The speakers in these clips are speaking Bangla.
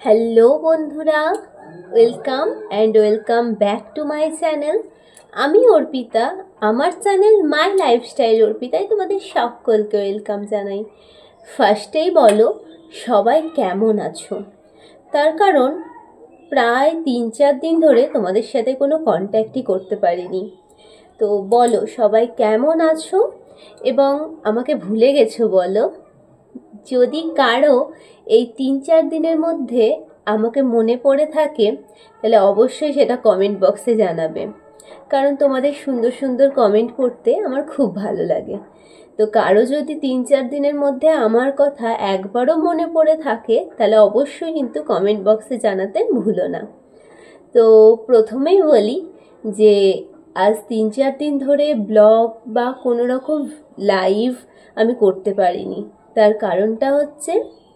হ্যালো বন্ধুরা, welcome back to my channel. আমি অর্পিতা, আমার চ্যানেল মাই লাইফস্টাইল অর্পিতায় তোমাদের সকলকে ওয়েলকাম জানাই। ফার্স্টেই বলো সবাই কেমন আছো, তার কারণ প্রায় 3-4 দিন ধরে তোমাদের সাথে কোনো কন্ট্যাক্টই করতে পারিনি। তো বলো সবাই কেমন আছো এবং আমাকে ভুলে গেছো বলো। যদি কারো এই 3-4 দিনের মধ্যে আমাকে মনে পড়ে থাকে তাহলে অবশ্যই সেটা কমেন্ট বক্সে জানাবে, কারণ তোমাদের সুন্দর সুন্দর কমেন্ট করতে আমার খুব ভালো লাগে। তো কারো যদি 3-4 দিনের মধ্যে আমার কথা একবারও মনে পড়ে থাকে তাহলে অবশ্যই কিন্তু কমেন্ট বক্সে জানাতে ভুলো না। তো প্রথমেই বলি যে আজ 3-4 দিন ধরে ব্লগ বা কোনো রকম লাইভ আমি করতে পারিনি। তার কারণটা হচ্ছে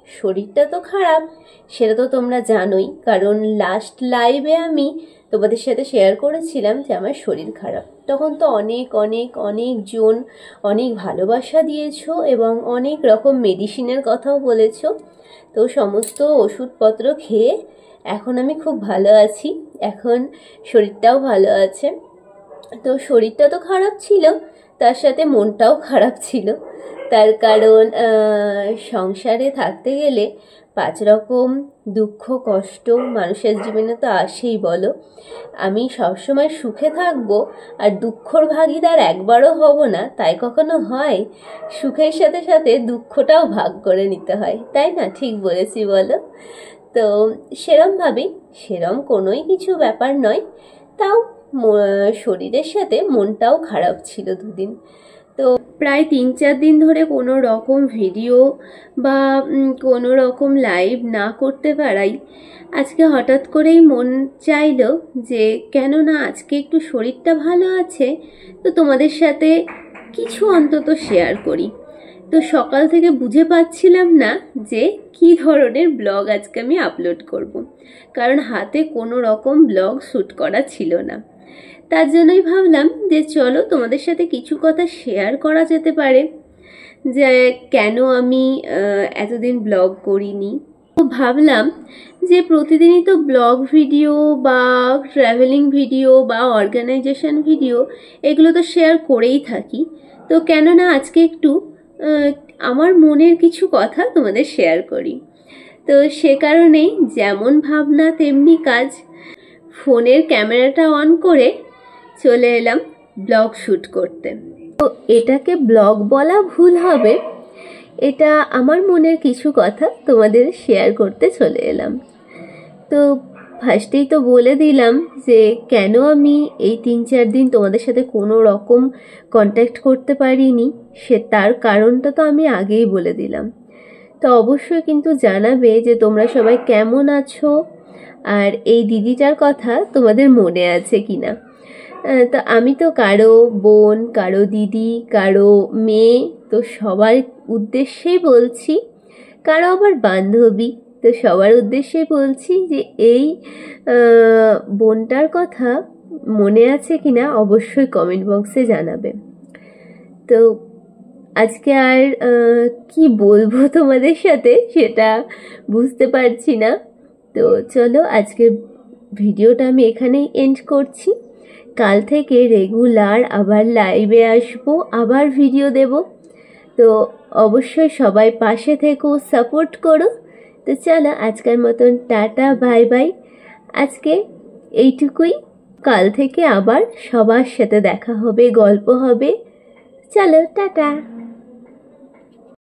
শরীরটা তো খারাপ, সেটা তো তোমরা জানোই, কারণ লাস্ট লাইভে আমি তোমাদের সাথে শেয়ার করেছিলাম যে আমার শরীর খারাপ। তখন তো অনেকজন অনেক ভালোবাসা দিয়েছো এবং অনেক রকম মেডিসিনের কথাও বলেছো। তো সমস্ত ওষুধপত্র খেয়ে এখন আমি খুব ভালো আছি, এখন শরীরটাও ভালো আছে। তো শরীরটা তো খারাপ ছিল, তার সাথে মনটাও খারাপ ছিল। তার কারণ সংসারে থাকতে গেলে 5 রকম দুঃখ কষ্ট মানুষের জীবনে তো আসেই বলো। আমি সবসময় সুখে থাকবো আর দুঃখর ভাগিদার একবারও হব না, তাই কখনো হয়? সুখের সাথে সাথে দুঃখটাও ভাগ করে নিতে হয়, তাই না? ঠিক বলেছি বলো? তো সেরম কোনোই কিছু ব্যাপার নয়, তাও শরীরের সাথে মনটাও খারাপ ছিল 2 দিন। তো প্রায় 3-4 দিন ধরে কোনো রকম ভিডিও বা কোনো রকম লাইভ না করতে পারাই আজকে হঠাৎ করেই মন চাইলো যে কেন না আজকে একটু শরীরটা ভালো আছে, তো তোমাদের সাথে কিছু অন্তত শেয়ার করি। তো সকাল থেকে বুঝে পাচ্ছিলাম না যে কি ধরনের ব্লগ আজকে আমি আপলোড করব, কারণ হাতে কোনো রকম ব্লগ শ্যুট করা ছিল না। তার জন্যই ভাবলাম যে চলো তোমাদের সাথে কিছু কথা শেয়ার করা যেতে পারে, যে কেন আমি এতদিন ব্লগ করিনি। তো ভাবলাম যে প্রতিদিনই তো ব্লগ ভিডিও বা ট্রাভেলিং ভিডিও বা অর্গানাইজেশন ভিডিও এগুলো তো শেয়ার করেই থাকি, তো কেন না আজকে একটু আমার মনের কিছু কথা তোমাদের শেয়ার করি। তো সে কারণেই যেমন ভাবনা তেমনি কাজ, ফোনের ক্যামেরাটা অন করে চলে এলাম ব্লগ শ্যুট করতে। তো এটাকে ব্লগ বলা ভুল হবে, এটা আমার মনের কিছু কথা তোমাদের শেয়ার করতে চলে এলাম। তো ফার্স্টেই তো বলে দিলাম যে কেন আমি এই 3-4 দিন তোমাদের সাথে কোনো রকম কন্ট্যাক্ট করতে পারিনি, তার কারণটা তো আমি আগেই বলে দিলাম। তো অবশ্যই কিন্তু জানাবে যে তোমরা সবাই কেমন আছো আর এই দিদিটার কথা তোমাদের মনে আছে কিনা। তো আমি তো কারো বোন, কারো দিদি, কারো মেয়ে, তো সবার উদ্দেশ্যেই বলছি, কারো আবার বান্ধবী, তো সবার উদ্দেশ্যেই বলছি যে এই বোনটার কথা মনে আছে কিনা অবশ্যই কমেন্ট বক্সে জানাবে। তো আজকে আর কি বলবো তোমাদের সাথে সেটা বুঝতে পারছি না। তো চলো আজকের ভিডিওটা আমি এখানেই এন্ড করছি। কাল থেকে রেগুলার আবার লাইভে আসবো, আবার ভিডিও দেব। তো অবশ্যই সবাই পাশে থেকো, সাপোর্ট করো। তো চলো আজকের মতন টাটা, বাই বাই। আজকে এইটুকুই, কাল থেকে আবার সবার সাথে দেখা হবে, গল্প হবে। চলো টাটা।